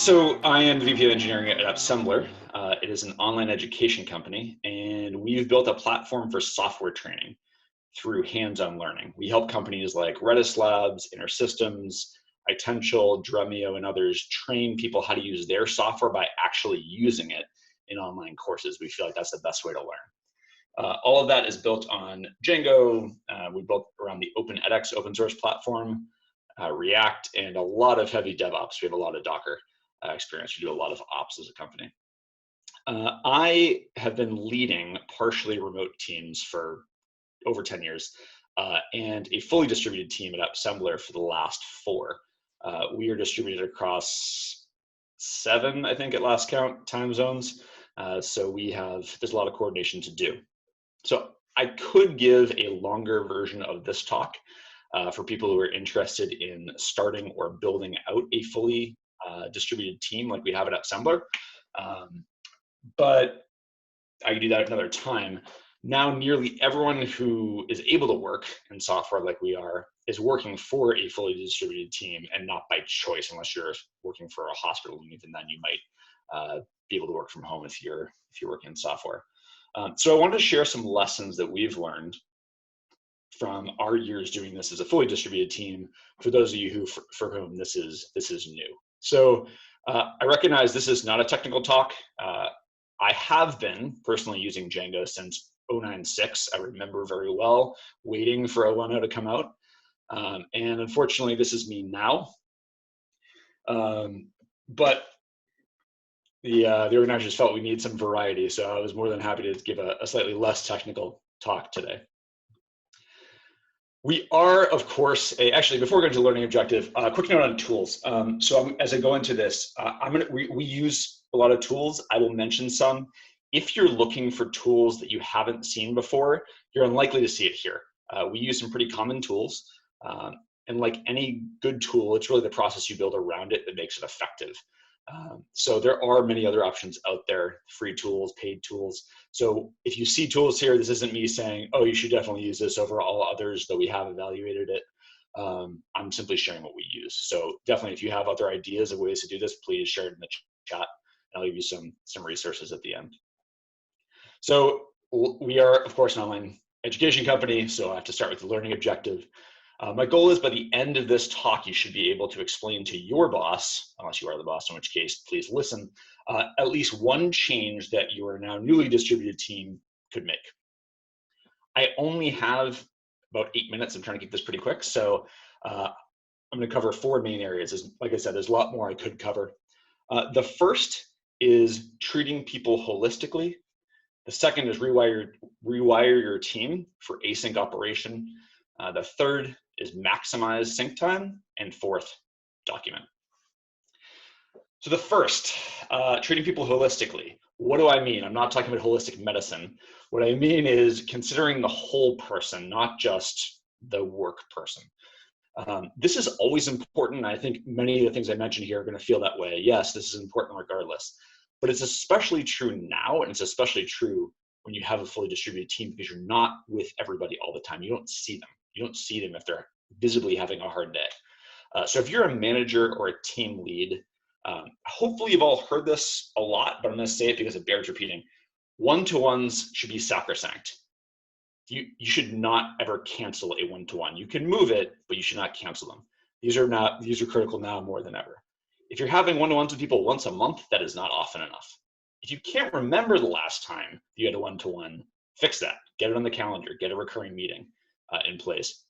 So I am the VP of Engineering at Assembler. It is an online education company, and we've built a platform for software training through hands-on learning. We help companies like Redis Labs, InterSystems, Itential, Dremio, and others train people how to use their software by actually using it in online courses. We feel like that's the best way to learn. All of that is built on Django. We built around the Open edX open source platform, React, and a lot of heavy DevOps. We have a lot of Docker experience. We do a lot of ops as a company. I have been leading partially remote teams for over 10 years and a fully distributed team at Assembler for the last 4. We are distributed across 7, I think at last count, time zones. So there's a lot of coordination to do. So I could give a longer version of this talk for people who are interested in starting or building out a fully distributed team like we have at Assembler. But I can do that another time. Now, nearly everyone who is able to work in software like we are is working for a fully distributed team and not by choice, unless you're working for a hospital, and even then you might be able to work from home if you're working in software. So I wanted to share some lessons that we've learned from our years doing this as a fully distributed team for those of you for whom this is new. So I recognize this is not a technical talk. I have been personally using Django since 096. I remember very well waiting for 010 to come out. And unfortunately, this is me now. But the organizers felt we need some variety, so I was more than happy to give a slightly less technical talk today. We are, of course, actually, before we go into learning objective, a quick note on tools. As I go into this, we use a lot of tools. I will mention some. If you're looking for tools that you haven't seen before, you're unlikely to see it here. We use some pretty common tools. And like any good tool, it's really the process you build around it that makes it effective. So there are many other options out there, free tools, paid tools. So if you see tools here, this isn't me saying, oh, you should definitely use this over all others, though we have evaluated it. I'm simply sharing what we use. So definitely, if you have other ideas of ways to do this, please share it in the chat, and I'll give you some resources at the end. So we are, of course, an online education company, so I have to start with the learning objective. My goal is by the end of this talk, you should be able to explain to your boss, unless you are the boss, in which case, please listen, at least one change that your now newly distributed team could make. I only have about 8 minutes. I'm trying to keep this pretty quick. So I'm going to cover 4 main areas. Like I said, there's a lot more I could cover. The first is treating people holistically. The second is rewire your team for async operation. The third is maximize sync time, and fourth, document. So the first, treating people holistically. What do I mean? I'm not talking about holistic medicine. What I mean is considering the whole person, not just the work person. This is always important. I think many of the things I mentioned here are going to feel that way. Yes, this is important regardless. But it's especially true now, and it's especially true when you have a fully distributed team, because you're not with everybody all the time. You don't see them. You don't see them if they're visibly having a hard day. So if you're a manager or a team lead, hopefully you've all heard this a lot, but I'm going to say it because it bears repeating. One-to-ones should be sacrosanct. You should not ever cancel a one-to-one. You can move it, but you should not cancel them. These are critical now more than ever. If you're having one-to-ones with people once a month, that is not often enough. If you can't remember the last time you had a one-to-one, fix that. Get it on the calendar. Get a recurring meeting in place.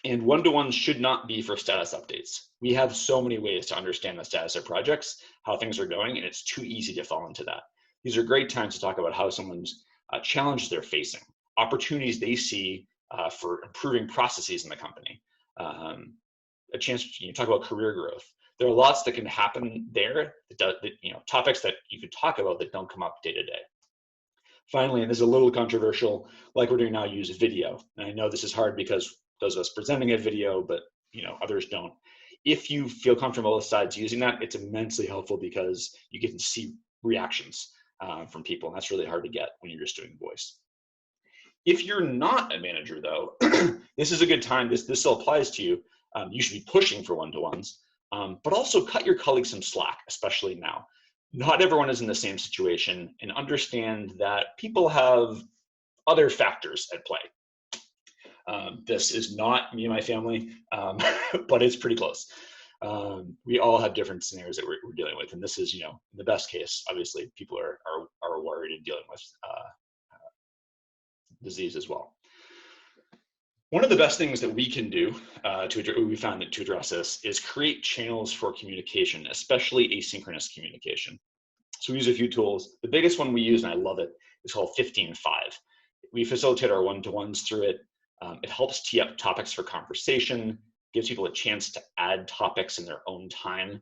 And one-to-ones should not be for status updates. We have so many ways to understand the status of projects, how things are going, and it's too easy to fall into that. These are great times to talk about how someone's challenges they're facing, opportunities they see for improving processes in the company, a chance to talk about career growth. There are lots that can happen there, topics that you could talk about that don't come up day to day. Finally, and this is a little controversial, like we're doing now, use video. And I know this is hard because those of us presenting a video, but others don't. If you feel comfortable with sides using that, it's immensely helpful because you get to see reactions from people, and that's really hard to get when you're just doing voice. If you're not a manager, though, this is a good time. This still applies to you. You should be pushing for one-to-ones. but also cut your colleagues some slack, especially now. Not everyone is in the same situation, and understand that people have other factors at play. This is not me and my family, but it's pretty close. We all have different scenarios that we're dealing with, and this is, in the best case, obviously, people are worried and dealing with disease as well. One of the best things that we can do we found that to address this is create channels for communication, especially asynchronous communication. So we use a few tools. The biggest one we use, and I love it, is called 15-5. We facilitate our one-to-ones through it. It helps tee up topics for conversation, gives people a chance to add topics in their own time.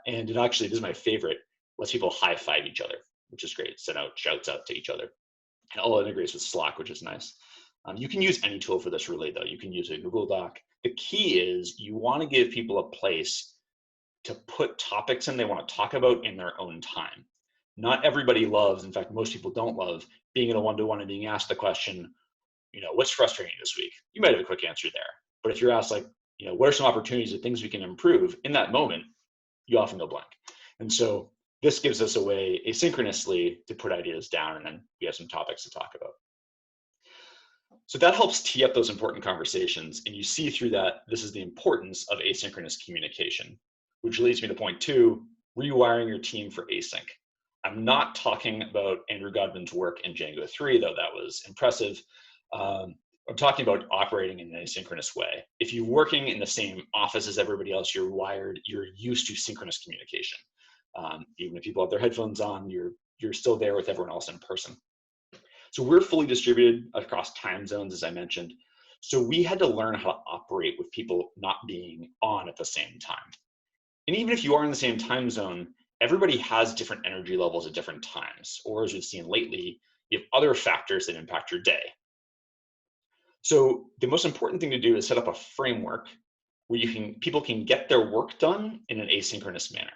And it actually, this is my favorite, lets people high-five each other, which is great. Send out shouts out to each other. It all integrates with Slack, which is nice. You can use any tool for this really, though. You can use a Google Doc. The key is you want to give people a place to put topics in they want to talk about in their own time. Not everybody loves, in fact, most people don't love being in a one-to-one and being asked the question, what's frustrating this week? You might have a quick answer there. But if you're asked, like, what are some opportunities or things we can improve in that moment, you often go blank. And so this gives us a way asynchronously to put ideas down, and then we have some topics to talk about. So that helps tee up those important conversations. And you see through that, this is the importance of asynchronous communication, which leads me to point 2, rewiring your team for async. I'm not talking about Andrew Godwin's work in Django 3, though that was impressive. I'm talking about operating in an asynchronous way. If you're working in the same office as everybody else, you're used to synchronous communication. Even if people have their headphones on, you're still there with everyone else in person. So we're fully distributed across time zones, as I mentioned. So we had to learn how to operate with people not being on at the same time. And even if you are in the same time zone, everybody has different energy levels at different times. Or as we've seen lately, you have other factors that impact your day. So the most important thing to do is set up a framework where people can get their work done in an asynchronous manner.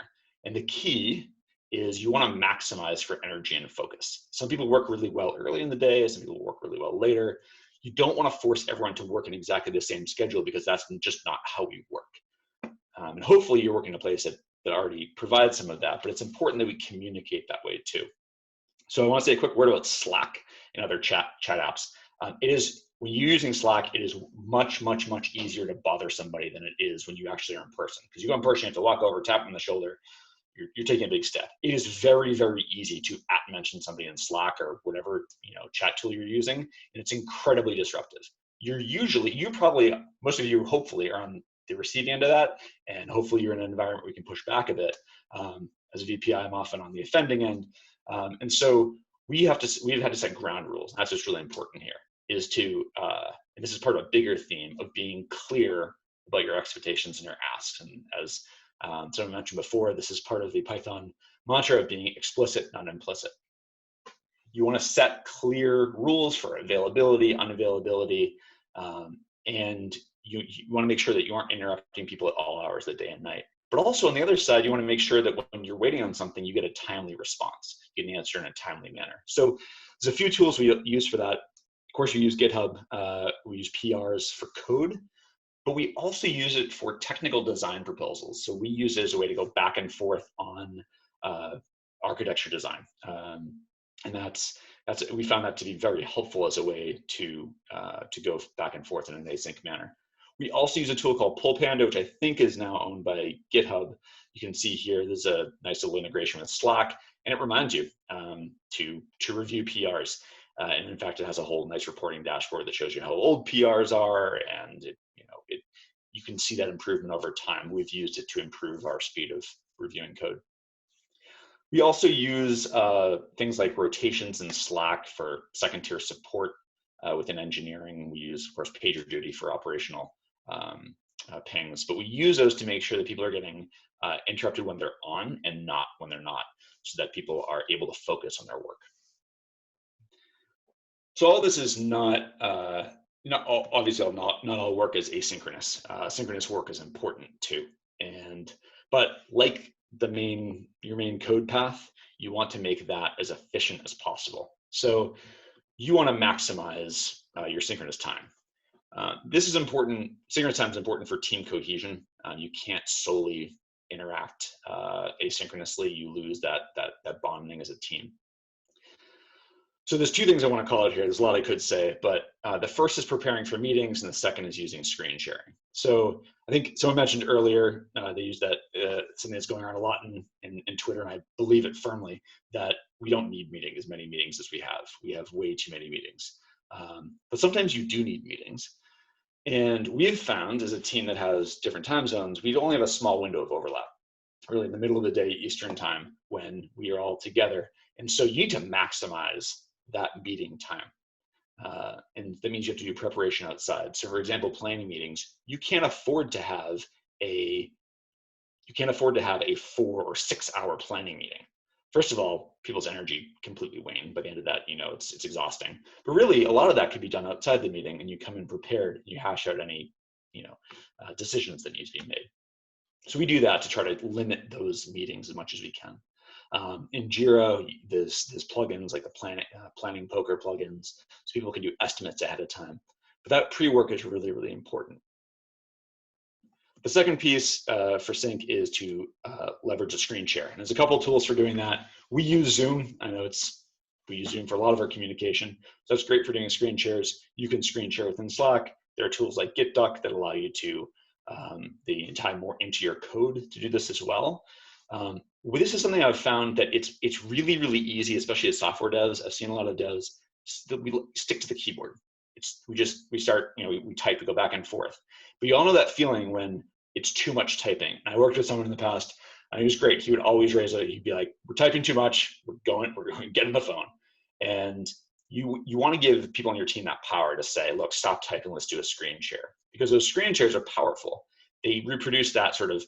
And the key is you want to maximize for energy and focus. Some people work really well early in the day, some people work really well later. You don't want to force everyone to work in exactly the same schedule, because that's just not how we work. And hopefully you're working in a place that already provides some of that, but it's important that we communicate that way too. So I want to say a quick word about Slack and other chat apps. When you're using Slack, it is much, much, much easier to bother somebody than it is when you actually are in person. Because you go in person, you have to walk over, tap them on the shoulder. You're taking a big step. It is very, very easy to mention somebody in Slack or whatever chat tool you're using, and it's incredibly disruptive. Most of you hopefully are on the receiving end of that, and hopefully you're in an environment where you can push back a bit. As a VP, I'm often on the offending end, and so we've had to set ground rules. And that's what's really important here. Is to, and this is part of a bigger theme of being clear about your expectations and your asks. And as someone mentioned before, this is part of the Python mantra of being explicit, not implicit. You want to set clear rules for availability, unavailability, and you want to make sure that you aren't interrupting people at all hours of the day and night. But also on the other side, you want to make sure that when you're waiting on something, you get a timely response, you get an answer in a timely manner. So there's a few tools we use for that. Of course, we use GitHub. We use PRs for code, but we also use it for technical design proposals. So we use it as a way to go back and forth on architecture design, and we found that to be very helpful as a way to go back and forth in an async manner. We also use a tool called PullPanda, which I think is now owned by GitHub. You can see here, there's a nice little integration with Slack, and it reminds you to review PRs. And in fact, it has a whole nice reporting dashboard that shows you how old PRs are, and you can see that improvement over time. We've used it to improve our speed of reviewing code. We also use things like rotations in Slack for second-tier support within engineering. We use, of course, PagerDuty for operational pings, but we use those to make sure that people are getting interrupted when they're on and not when they're not, so that people are able to focus on their work. So all this is not obviously not all work is asynchronous. Synchronous work is important too, but like your main code path, you want to make that as efficient as possible. So you want to maximize your synchronous time. This is important. Synchronous time is important for team cohesion. You can't solely interact asynchronously. You lose that bonding as a team. So there's two things I want to call out here. There's a lot I could say, but the first is preparing for meetings, and the second is using screen sharing. So I think someone mentioned earlier, they use that, something that's going around a lot in Twitter, and I believe it firmly, that we don't need as many meetings as we have. We have way too many meetings. But sometimes you do need meetings. And we've found, as a team that has different time zones, we only have a small window of overlap, really in the middle of the day, Eastern time, when we are all together. And so you need to maximize that meeting time. And that means you have to do preparation outside. So for example, planning meetings, you can't afford to have a 4 or 6 hour planning meeting. First of all, people's energy completely wane by the end of that. It's exhausting. But really, a lot of that could be done outside the meeting, and you come in prepared. And you hash out any decisions that need to be made. So we do that to try to limit those meetings as much as we can. In Jira, there's plugins like the planning poker plugins, so people can do estimates ahead of time. But that pre-work is really, really important. The second piece for sync is to leverage a screen share. And there's a couple of tools for doing that. We use Zoom. I know we use Zoom for a lot of our communication. So that's great for doing screen shares. You can screen share within Slack. There are tools like GitDuck that allow you to tie more into your code to do this as well. This is something I've found that it's really, really easy, especially as software devs. I've seen a lot of devs that we stick to the keyboard. We start, we type, we go back and forth. But you all know that feeling when it's too much typing. And I worked with someone in the past, and he was great. He would always he'd be like, "We're typing too much. We're going to get on the phone." And you want to give people on your team that power to say, "Look, stop typing. Let's do a screen share," because those screen shares are powerful. They reproduce that sort of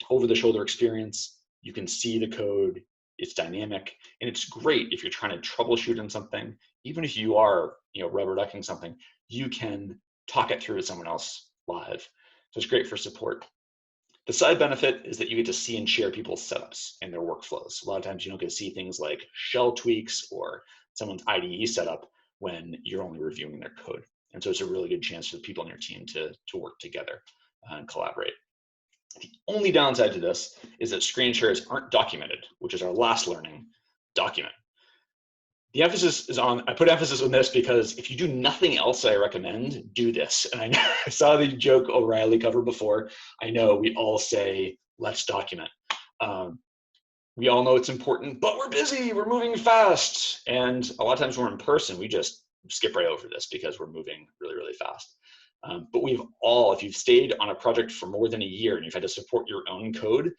over-the-shoulder experience. You can see the code. It's dynamic, and it's great if you're trying to troubleshoot in something. Even if you are, rubber ducking something, you can talk it through with someone else live. So it's great for support. The side benefit is that you get to see and share people's setups and their workflows. A lot of times you don't get to see things like shell tweaks or someone's IDE setup when you're only reviewing their code. And so it's a really good chance for the people on your team to work together and collaborate. The only downside to this is that screen shares aren't documented, which is our last learning. Document. The emphasis is I put emphasis on this because if you do nothing else I recommend, do this. And I saw the joke O'Reilly cover before. I know we all say, let's document. We all know it's important, but we're busy, we're moving fast. And a lot of times when we're in person, we just skip right over this because we're moving really, really fast. But if you've stayed on a project for more than a year and you've had to support your own code,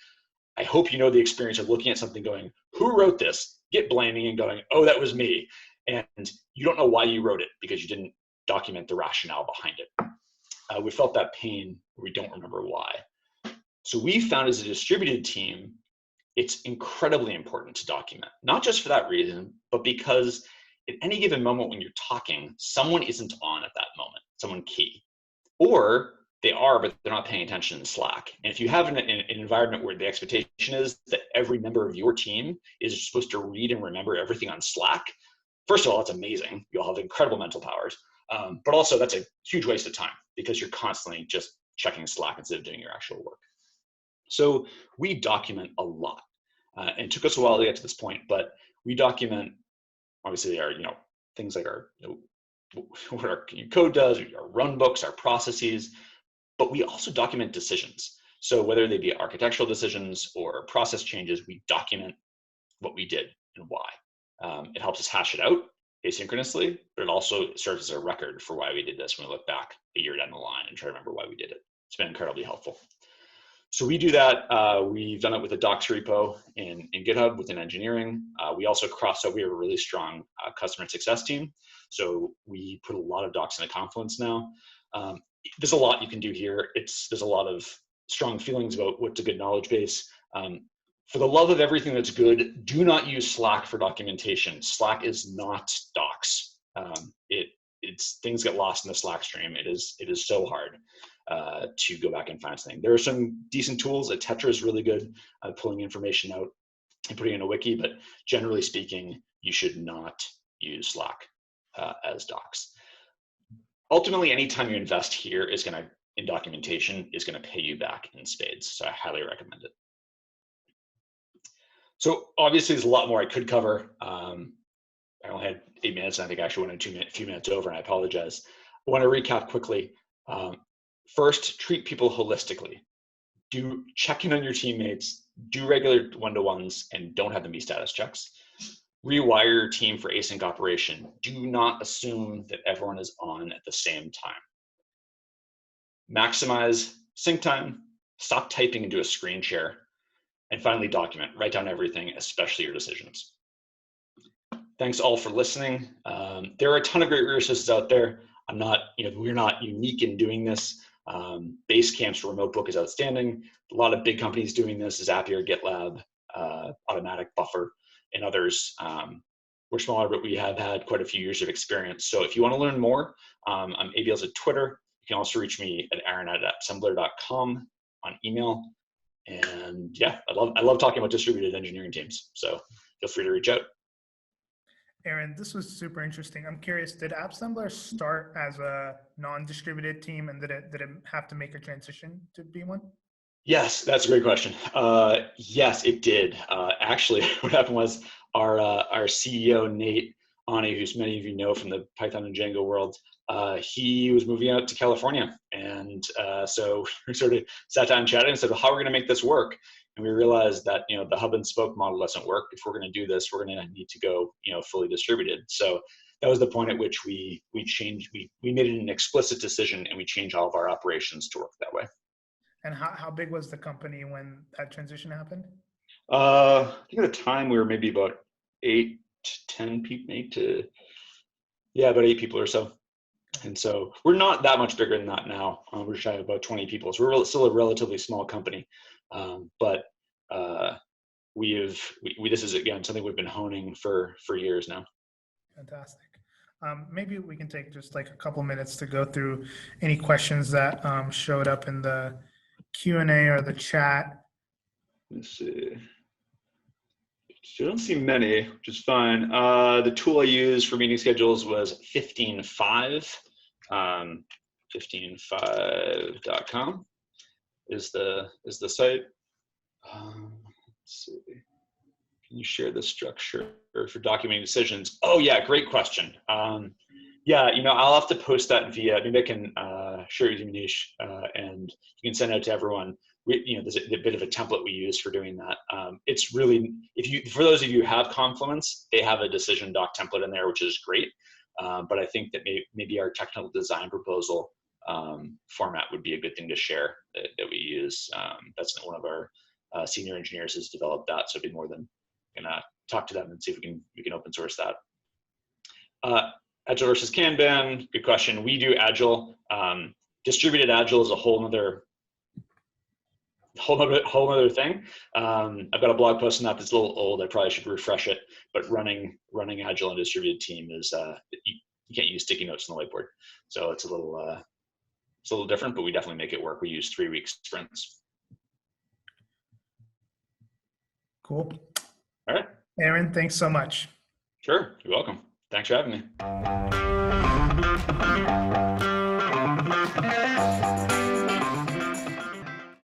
I hope you know the experience of looking at something going, who wrote this? Get blaming and going, oh, that was me. And you don't know why you wrote it because you didn't document the rationale behind it. We felt that pain, we don't remember why. So we found as a distributed team, it's incredibly important to document, not just for that reason, but because at any given moment when you're talking, someone isn't on at that moment, someone key. Or they are, but they're not paying attention in Slack. And if you have an environment where the expectation is that every member of your team is supposed to read and remember everything on Slack, first of all, that's amazing. You'll have incredible mental powers. But also that's a huge waste of time because you're constantly just checking Slack instead of doing your actual work. So we document a lot. And it took us a while to get to this point, but we document, obviously, our things like our what our code does, our run books, our processes, but we also document decisions. So whether they be architectural decisions or process changes, we document what we did and why. It helps us hash it out asynchronously, but it also serves as a record for why we did this when we look back a year down the line and try to remember why we did it. It's been incredibly helpful. So we do that. We've done it with a docs repo in GitHub within engineering. We also we have a really strong customer success team. So we put a lot of docs in a Confluence now. There's a lot you can do here. There's a lot of strong feelings about what's a good knowledge base. For the love of everything that's good, do not use Slack for documentation. Slack is not docs. Things get lost in the Slack stream. It is so hard to go back and find something. There are some decent tools. Tetra is really good at pulling information out and putting it in a wiki, but generally speaking, you should not use Slack as docs. ultimately, anytime you invest here in documentation is going to pay you back in spades. So I highly recommend it. So obviously there's a lot more I could cover. I only had 8 minutes, and I think I actually went a few minutes over, and I apologize. I want to recap quickly. First, treat people holistically. Do check in on your teammates, do regular one-to-ones, and don't have them be status checks. Rewire your team for async operation. Do not assume that everyone is on at the same time. Maximize sync time, stop typing and do a screen share. And finally, document. Write down everything, especially your decisions. Thanks all for listening. There are a ton of great resources out there. We're not unique in doing this. Basecamp's remote book is outstanding. A lot of big companies doing this, Zapier, GitLab, Automatic, Buffer, and others. We're smaller, but we have had quite a few years of experience. So if you want to learn more, I'm ABL's at Twitter. You can also reach me at aaron@assembler.com on email. And yeah, I love talking about distributed engineering teams. So feel free to reach out. Aaron, this was super interesting. I'm curious, did AppSembler start as a non-distributed team, and did it have to make a transition to be one? Yes, that's a great question. Yes, it did. Actually, what happened was our CEO, Nate Ani, who's many of you know from the Python and Django world, he was moving out to California. And so we sort of sat down and chatted and said, well, how are we going to make this work? And we realized that, the hub and spoke model doesn't work. If we're going to do this, we're going to need to go, fully distributed. So that was the point at which we made it an explicit decision, and we changed all of our operations to work that way. And how big was the company when that transition happened? I think at the time we were maybe about 8 to 10 people, about 8 people or so. And so we're not that much bigger than that now. We're shy of about 20 people. So we're still a relatively small company. But this is, again, something we've been honing for years now. Fantastic. Maybe we can take just like a couple minutes to go through any questions that showed up in the Q&A or the chat. Let's see. So I don't see many, which is fine. The tool I used for meeting schedules was 15five. 15five.com is the site. Let's see. Can you share the structure for documenting decisions? Oh yeah, great question. Yeah, I'll have to post that via, maybe I can share it with you, Manish, and you can send it out to everyone. There's a bit of a template we use for doing that. It's really, for those of you who have Confluence, they have a decision doc template in there, which is great. But I think that maybe our technical design proposal format would be a good thing to share that we use. That's one of our senior engineers has developed that, so it'd be more than gonna talk to them and see if we can open source that. Agile versus Kanban, good question. We do Agile. Distributed Agile is a whole other thing. I've got a blog post on that that's a little old. I probably should refresh it. But running Agile and distributed team is you can't use sticky notes on the whiteboard, so it's a little different. But we definitely make it work. We use 3-week sprints. Cool. All right, Aaron, thanks so much. Sure, you're welcome. Thanks for having me.